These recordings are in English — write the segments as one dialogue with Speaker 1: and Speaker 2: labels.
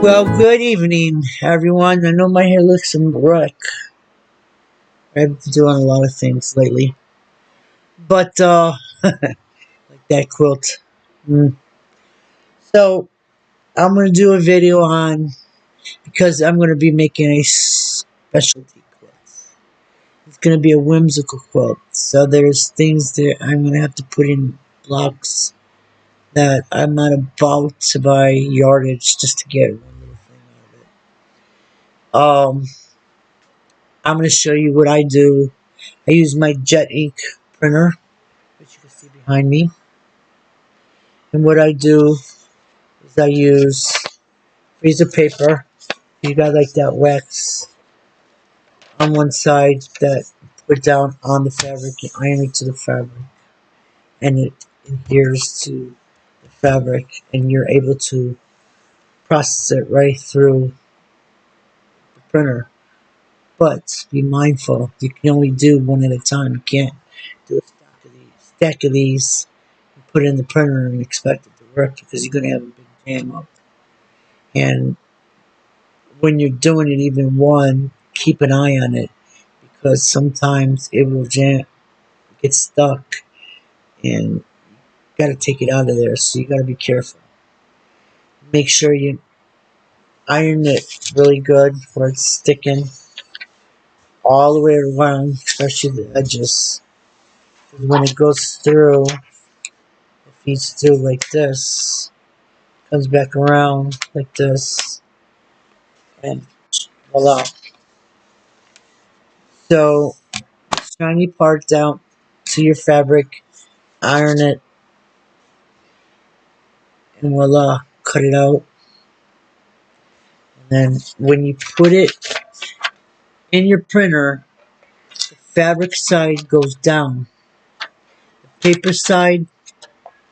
Speaker 1: Well, good evening, everyone. I know my hair looks some wreck. I've been doing a lot of things lately, but like that quilt. Mm. So I'm gonna do a video on because I'm gonna be making a specialty quilt. It's gonna be a whimsical quilt. So there's things that I'm gonna have to put in blocks that I'm not about to buy yardage just to get one little thing out of it. I'm gonna show you what I do. I use my jet ink printer, which you can see behind me. And what I do is I use freezer paper. You got like that wax on one side that put down on the fabric, you iron it to the fabric, and it adheres to the fabric, and you're able to process it right through the printer. But be mindful, you can only do one at a time. You can't do a stack of these and put it in the printer and expect it to work because you're going to have a big jam up. And when you're doing it, even one, keep an eye on it because sometimes it will jam, get stuck, and you got to take it out of there. So you got to be careful. Make sure you iron it really good where it's sticking all the way around, especially the edges. Because when it goes through, it feeds through like this, comes back around like this, and voila. So, shiny part down to your fabric, iron it, and voila, cut it out. And then when you put it in your printer, the fabric side goes down. The paper side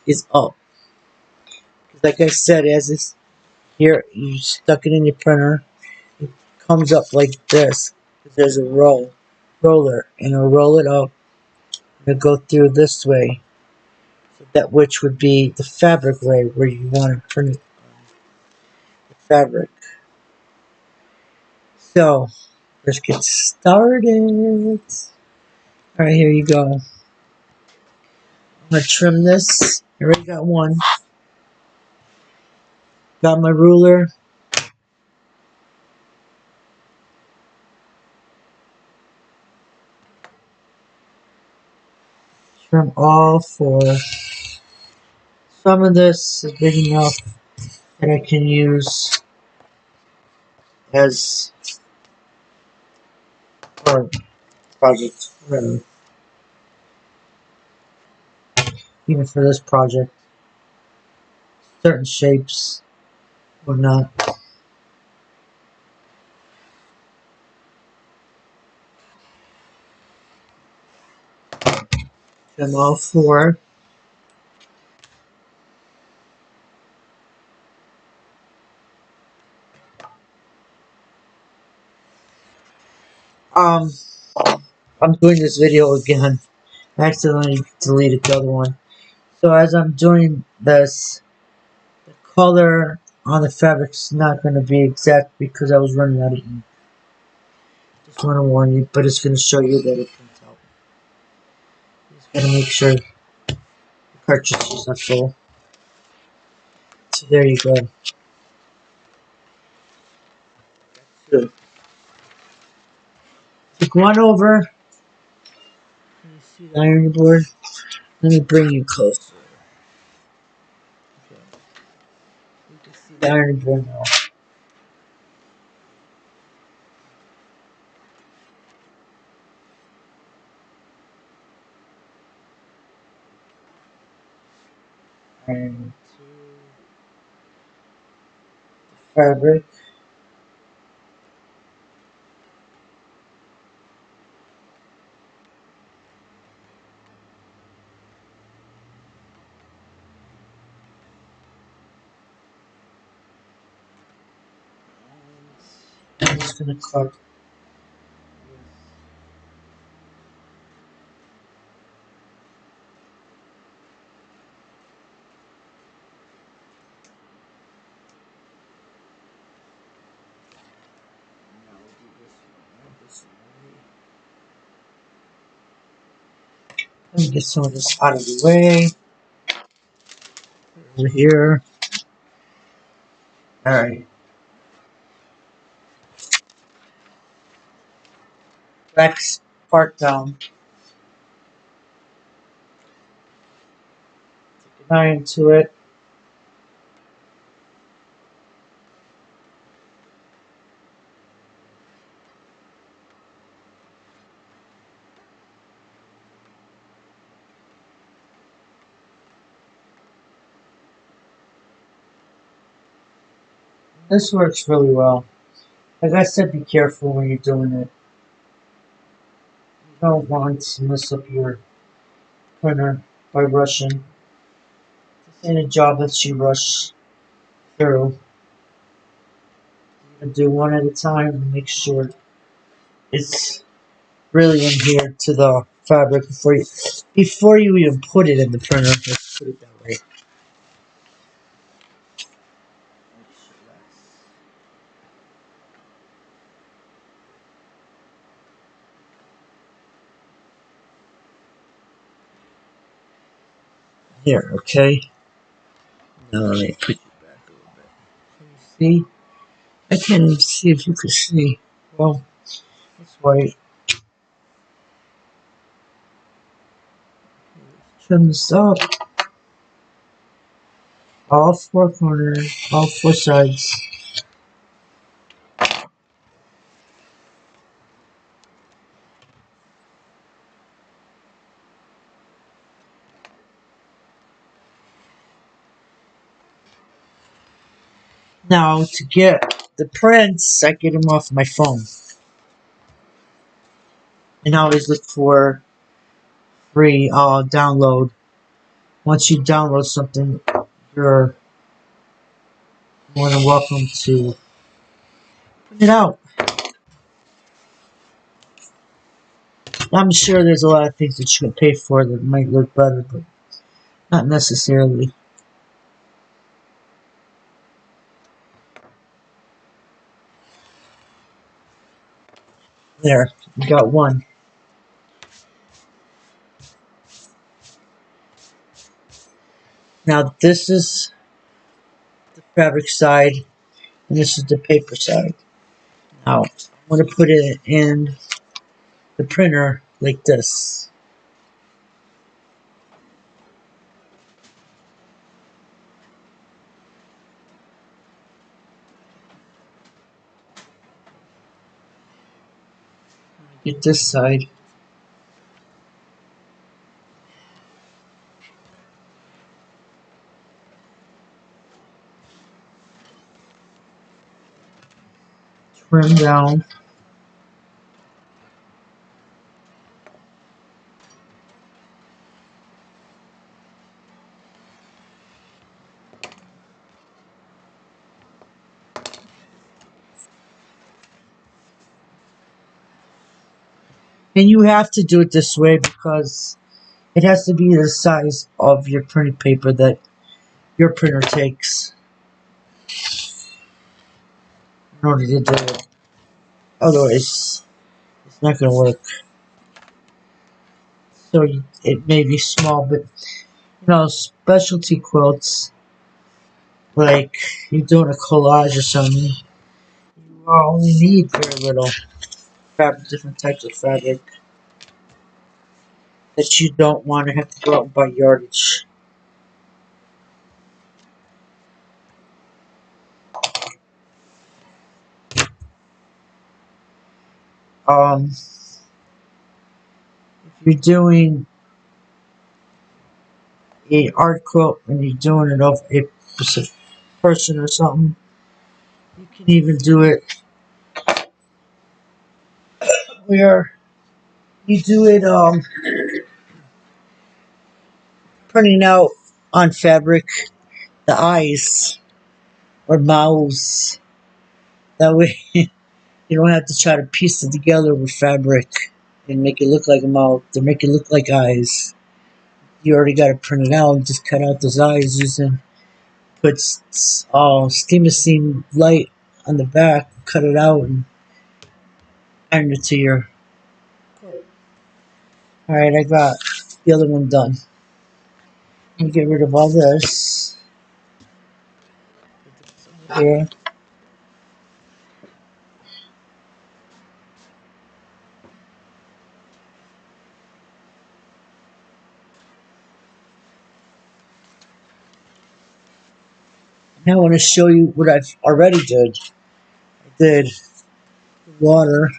Speaker 1: is up. Because like I said, as it's here, you stuck it in your printer, it comes up like this. There's a roller, and it'll roll it up, and it'll go through this way. So that which would be the fabric way where you want to print it on the fabric. So, let's get started. Alright, here you go. I'm going to trim this. I already got one. Got my ruler. Trim all four. Some of this is big enough that I can use as for project. Even for this project. Certain shapes or not. Trim all four. Um, I'm doing this video again. I accidentally deleted the other one. So as I'm doing this, the color on the fabric's not going to be exact because I was running out of ink. Just want to warn you, but it's going to show you that it prints out. Just got to make sure the cartridges are full. So there you go. Good. Take one over. Let me see the ironing board. Let me bring you closer. Okay. You can see the ironing board now. And the fabric. I'm just going to cut. Let me get some of this out of the way. Over here. Alright. Wax part down. Take an iron to it. This works really well. Like I said, be careful when you're doing it. You don't want to mess up your printer by rushing. This ain't a job that you rush through. You do one at a time and make sure it's really adhered to the fabric before you even put it in the printer. Let's put it that way. Here, okay. Now let me put you back a little bit. Can you see? I can't even see if you can see. Well, let's wait. Trim this up. All four corners, all four sides. Now, to get the prints, I get them off my phone. And I always look for free download. Once you download something, you're more than welcome to print it out. I'm sure there's a lot of things that you can pay for that might look better, but not necessarily. There, you got one. Now this is the fabric side, and this is the paper side. Now, I'm going to put it in the printer like this. Get this side. Trim down. And you have to do it this way because it has to be the size of your printed paper that your printer takes in order to do it. Otherwise, it's not going to work. So it may be small, but specialty quilts, like you're doing a collage or something, you only need very little fabric, different types of fabric that you don't want to have to go out and buy yardage. If you're doing a art quilt and you're doing it of a specific person or something, you can even do it where you do it printing out on fabric the eyes or mouths. That way you don't have to try to piece it together with fabric and make it look like a mouth to make it look like eyes. You already got it printed out and just cut out those eyes using put steam seam light on the back, cut it out and iron it to your. Alright, I got the other one done. And get rid of all this. Here. Now I want to show you what I've already did. I did water.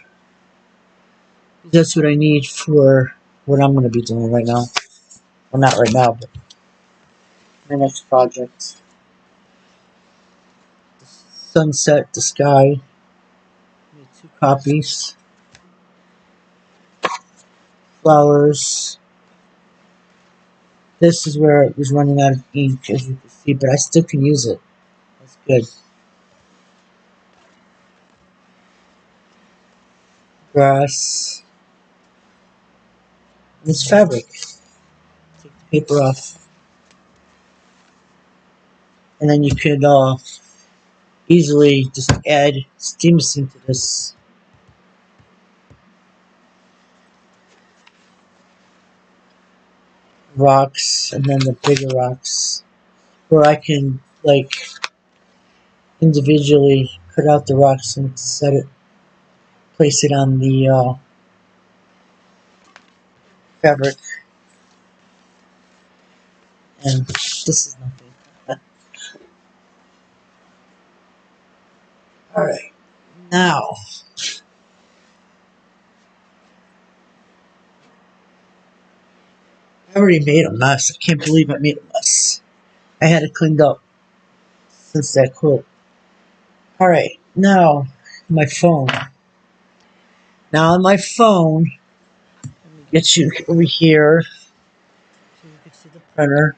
Speaker 1: That's what I need for what I'm going to be doing right now. Well, not right now, but my next project. The sunset, the sky. Made 2 copies. Flowers. This is where it was running out of ink, as you can see, but I still can use it. That's good. Grass. This fabric. Take the paper off. And then you could easily just add steaming to this. Rocks, and then the bigger rocks. Where I can, like, individually cut out the rocks and set it, place it on the fabric. And this is nothing. Alright, now, I already made a mess. I can't believe I made a mess. I had it cleaned up since that quote. Alright, now, my phone. Now on my phone, let me get you over here so you can see the printer.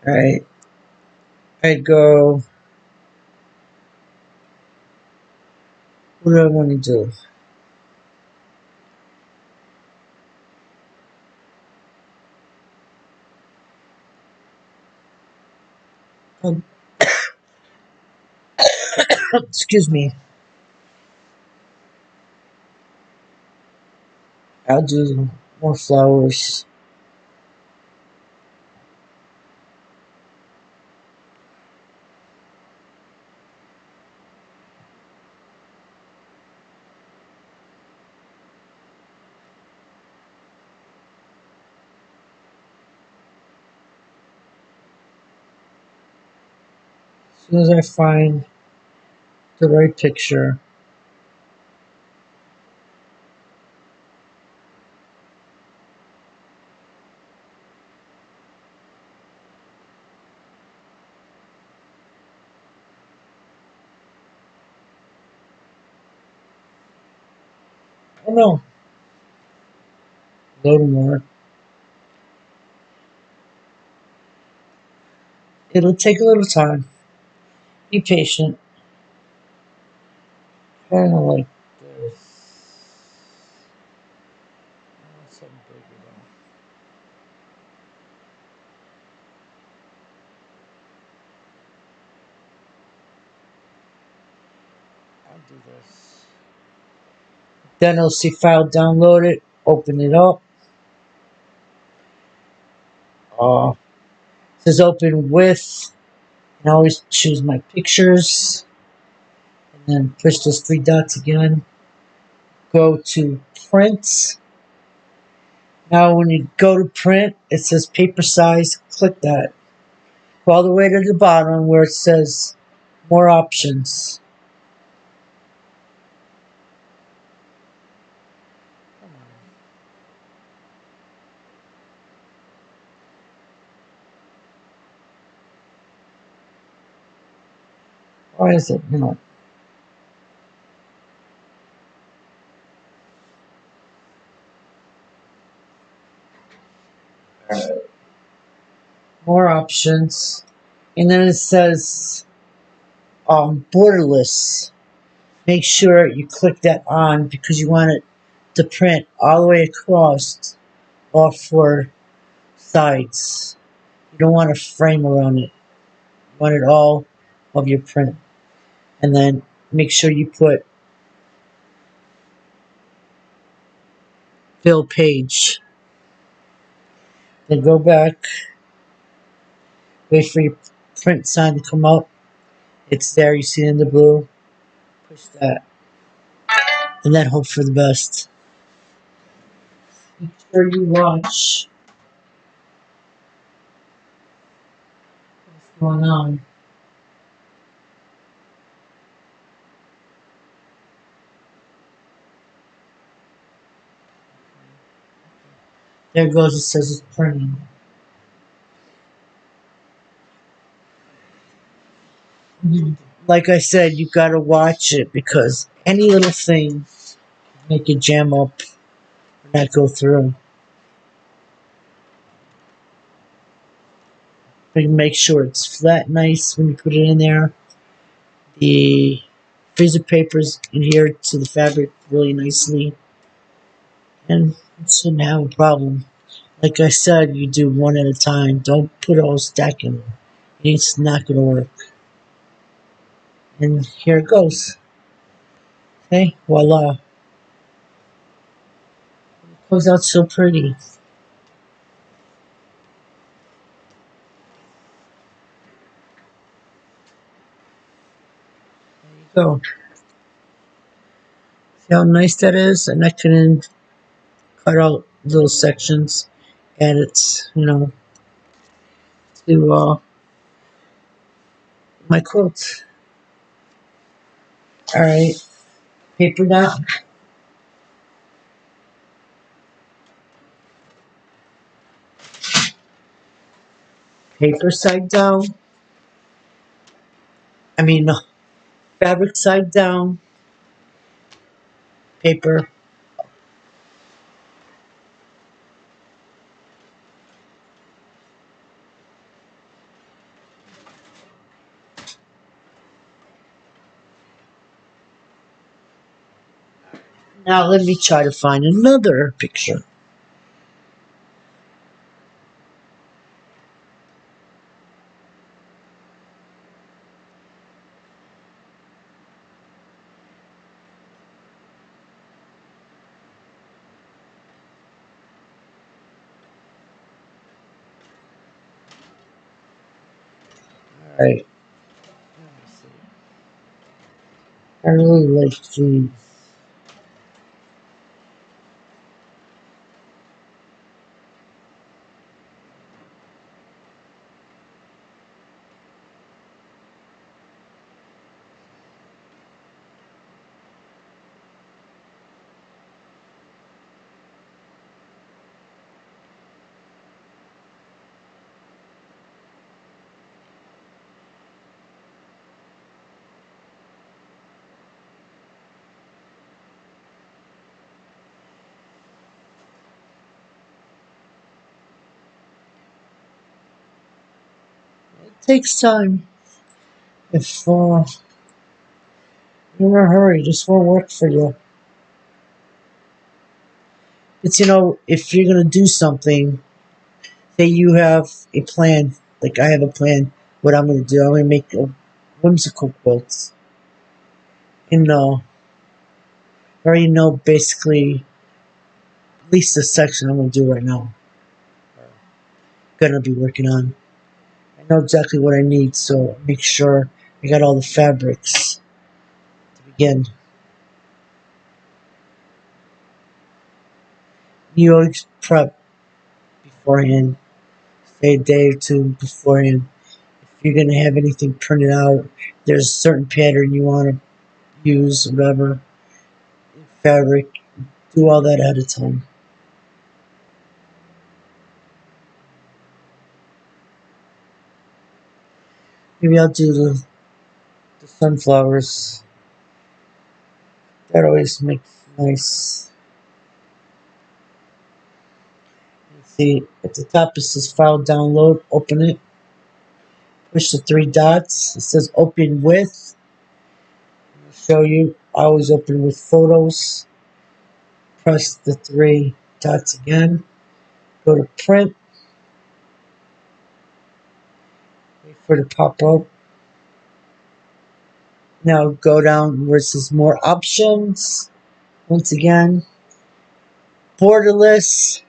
Speaker 1: Alright, I go, what do I want to do? Um, excuse me. I'll do more flowers. As soon as I find the right picture, oh no, a little more. It'll take a little time. Be patient. Kind of like this. I want something bigger though. I'll do this. Then I'll see file downloaded. Open it up. It says open with. And I always choose my pictures. And then push those 3 dots again. Go to print. Now when you go to print, it says paper size. Click that. Go all the way to the bottom where it says more options. Come on. Why is it not? More options. And then it says borderless. Make sure you click that on because you want it to print all the way across all 4 sides. You don't want a frame around it. You want it all of your print. And then make sure you put fill page. Then go back, wait for your print sign to come up. It's there, you see it in the blue. Push that. And then hope for the best. Make sure you watch what's going on. There it goes, it says it's printing. Like I said, you gotta watch it because any little thing can make it jam up and not go through. But you make sure it's flat, nice when you put it in there. The freezer papers adhere to the fabric really nicely, and it shouldn't have a problem. Like I said, you do one at a time. Don't put a whole stack in. It's not gonna work. And here it goes. Okay, voila. It comes out so pretty. There you go. See how nice that is? And I can cut out little sections, add it, to my quilt. Alright, paper down, paper side down. I mean, fabric side down, paper. Now let me try to find another picture. Alright, I really like these. It takes time. If you're in a hurry, this won't work for you. It's, if you're going to do something, say you have a plan, like I have a plan, what I'm going to do, I'm going to make a whimsical quilt. And I already know basically at least the section I'm going to do right now. Going to be working on. I know exactly what I need, so make sure I got all the fabrics to begin. You always prep beforehand, say a day or two beforehand. If you're going to have anything printed out, there's a certain pattern you want to use, whatever, fabric, do all that ahead of time. Maybe I'll do the sunflowers. That always makes nice. Let's see, at the top it says file download, open it, push the three dots, it says open with. I'll show you, I always open with photos. Press the three dots again, go to print, wait for it to pop up. Now go down where it says more options. Once again, borderless.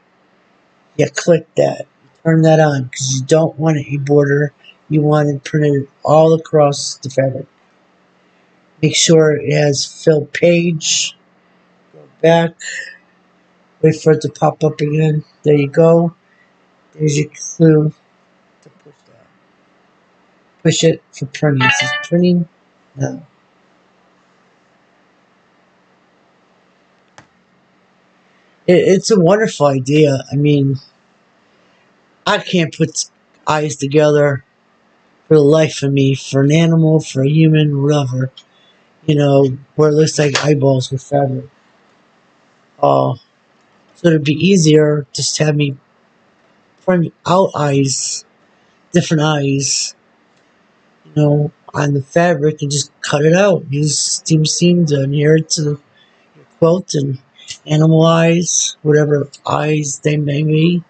Speaker 1: You click that. You turn that on because you don't want a border. You want it printed all across the fabric. Make sure it has fill page. Go back. Wait for it to pop up again. There you go. There's your clue to push that. Push it for printing. It says printing now. It's a wonderful idea. I mean, I can't put eyes together for the life of me, for an animal, for a human, whatever. Where it looks like eyeballs with fabric. So it'd be easier just to have me print out eyes, different eyes, on the fabric and just cut it out. Use steam seam to adhere it to your quilt and animal eyes, whatever eyes they may be,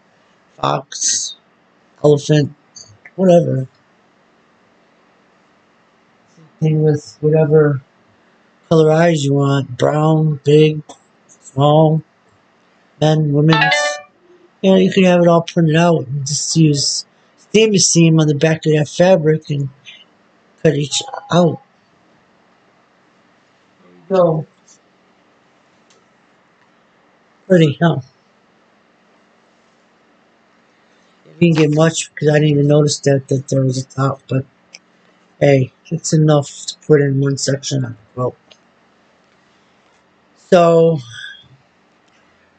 Speaker 1: fox, elephant, whatever. Thing with whatever color eyes you want, brown, big, small, men, women's. You could have it all printed out and just use steam seam on the back of that fabric and cut each out. There you go. Pretty, huh? It didn't get much because I didn't even notice that there was a top, but hey, it's enough to put in one section on the quilt. So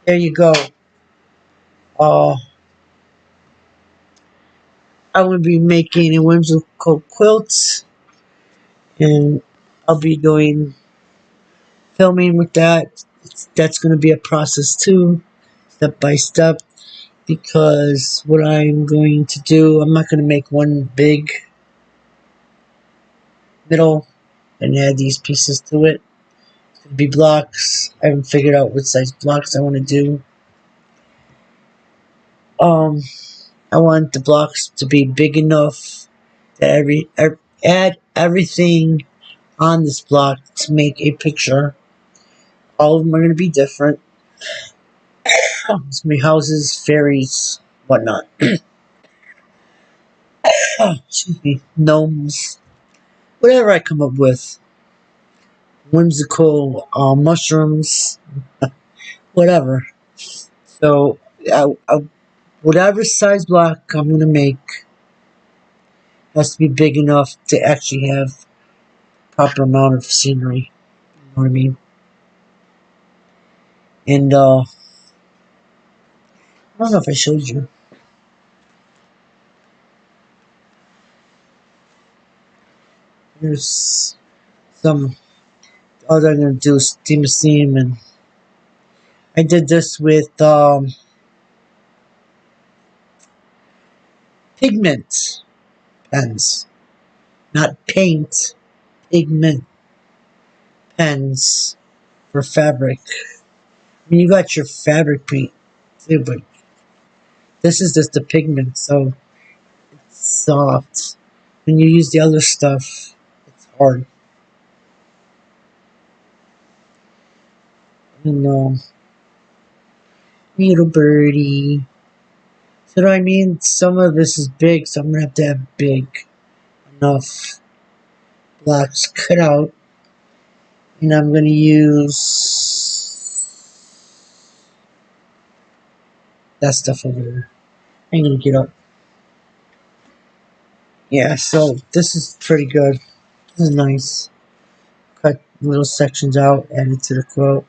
Speaker 1: there you go. Uh, I will be making a whimsical quilt, and I'll be doing filming with that. That's going to be a process too, step by step. Because what I'm going to do, I'm not going to make one big middle and add these pieces to it. It's going to be blocks. I haven't figured out what size blocks I want to do. I want the blocks to be big enough that add everything on this block to make a picture. All of them are going to be different. It's going to be houses, fairies, whatnot. Excuse me, gnomes, whatever I come up with. Whimsical mushrooms, whatever. So, whatever size block I'm going to make has to be big enough to actually have proper amount of scenery. You know what I mean? And I don't know if I showed you. There's some. All I'm going to do is steam, and I did this with pigment pens, not paint. Pigment pens for fabric. I mean, you got your fabric paint too, but this is just the pigment, so it's soft. When you use the other stuff, it's hard. And little birdie. So what I mean, some of this is big, so I'm gonna have to have big enough blocks cut out, and I'm gonna use that stuff over there. I'm gonna get up. Yeah, so this is pretty good. This is nice. Cut little sections out, add it to the quilt.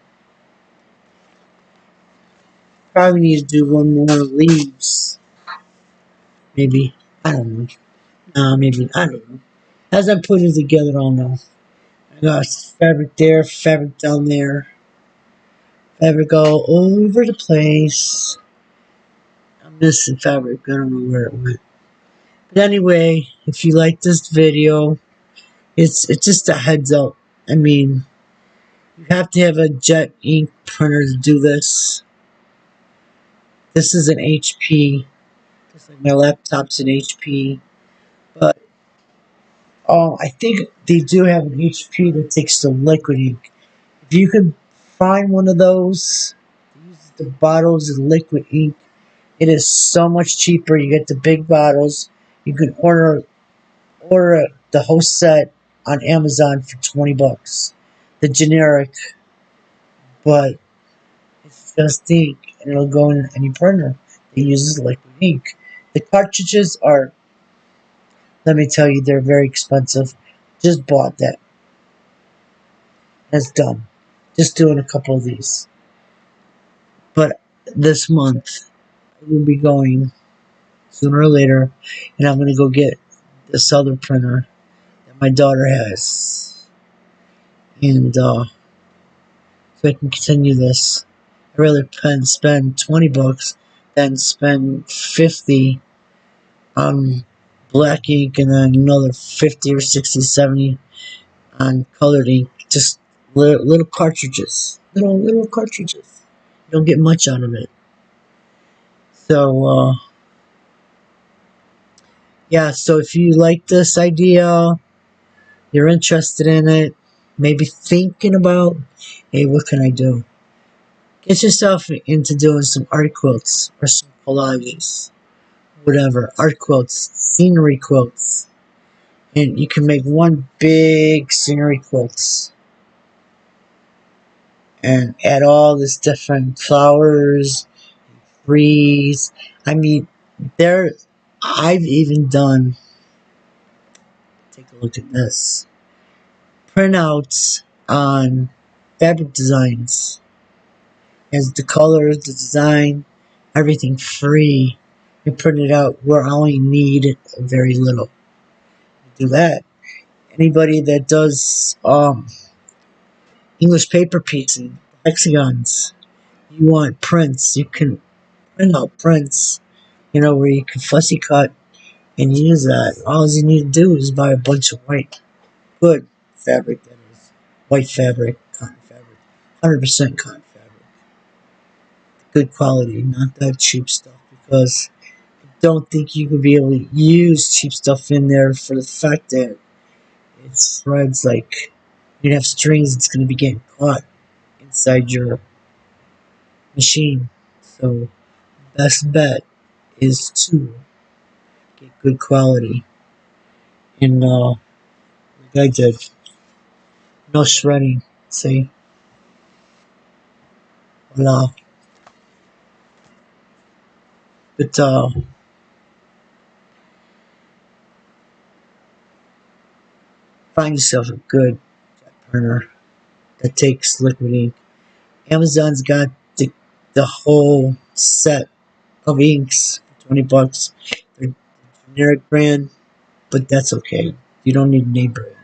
Speaker 1: Probably need to do one more leaves. Maybe. I don't know. Maybe. I don't know. As I'm putting it together, I'll know. I got fabric there, fabric down there. Fabric all over the place. I'm missing fabric. I don't know where it went. But anyway, if you like this video, it's just a heads up. I mean, you have to have a jet ink printer to do this. This is an HP. Just like my laptop's an HP. But I think they do have an HP that takes the liquid ink. If you can find one of those, use the bottles of liquid ink, It is so much cheaper. You get the big bottles. You can order the whole set on Amazon for 20 bucks. The generic, but it's just ink, and it'll go in any printer that uses liquid ink. The cartridges are, let me tell you, they're very expensive. Just bought that. That's done. Just doing a couple of these. But this month, I will be going sooner or later, and I'm going to go get this other printer that my daughter has. And so I can continue this. I'd rather spend 20 bucks than spend 50 on black ink and then another 50 or 60, 70 on colored ink. Just little cartridges. Little cartridges. You don't get much out of it. So, yeah, so if you like this idea, you're interested in it, maybe thinking about, hey, what can I do? Get yourself into doing some art quilts or some collages, whatever. Art quilts, scenery quilts. And you can make one big scenery quilts and add all this different flowers, trees. I mean, there, I've even done, take a look at this, printouts on fabric designs. As the colors, the design, everything free. You print it out where I only need very little. Do that. Anybody that does English paper piecing, hexagons, you want prints, you can print out prints, where you can fussy cut and use that. All you need to do is buy a bunch of white, good fabric, that is. White fabric, cotton fabric, 100% cotton fabric. Good quality, not that cheap stuff, because I don't think you could be able to use cheap stuff in there for the fact that it spreads like you have strings, it's going to be getting caught inside your machine. So, best bet is to get good quality. And like I did, no shredding. See, voila. But find yourself a good printer that takes liquid ink. Amazon's got the whole set of inks for 20 bucks. They're generic brand, but that's okay. You don't need a name brand.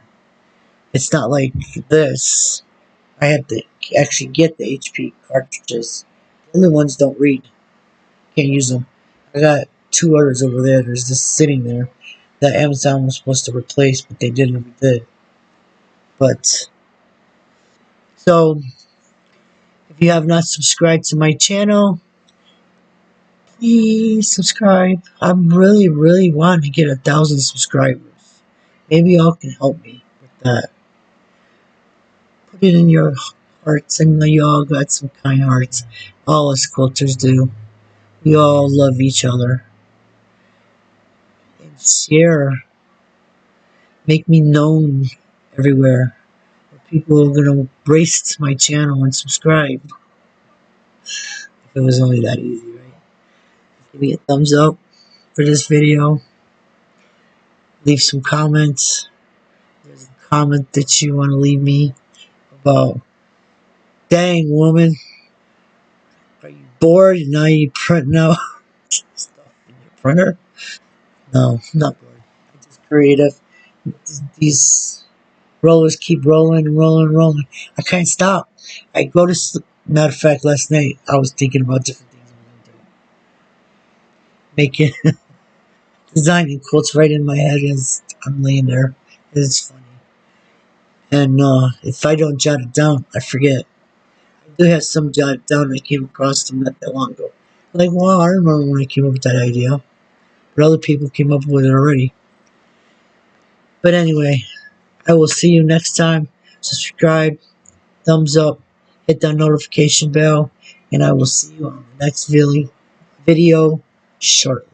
Speaker 1: It's not like this. I had to actually get the HP cartridges. The other ones don't read. Can't use them. I got two others over there. There's just sitting there that Amazon was supposed to replace, but they didn't. We did. But so, if you have not subscribed to my channel, please subscribe. I'm really wanting to get 1,000 subscribers. Maybe y'all can help me with that. Put it in your hearts. I know y'all got some kind hearts. All us quilters do. We all love each other. And share. Make me known everywhere. People are gonna race my channel and subscribe. If it was only that easy, right? Give me a thumbs up for this video. Leave some comments. There's a comment that you want to leave me about, dang woman, are you bored? Now you printing out stuff in your printer? No, I'm not bored. I'm just creative. These rollers keep rolling and rolling and rolling. I can't stop. I go to sleep. Matter of fact, last night I was thinking about different things I'm going to do. Making, designing quotes right in my head as I'm laying there. It's funny. And if I don't jot it down, I forget. I do have some jotted down. I came across them not that long ago. Like, wow, I remember when I came up with that idea. But other people came up with it already. But anyway, I will see you next time. Subscribe, thumbs up, hit that notification bell, and I will see you on the next video shortly.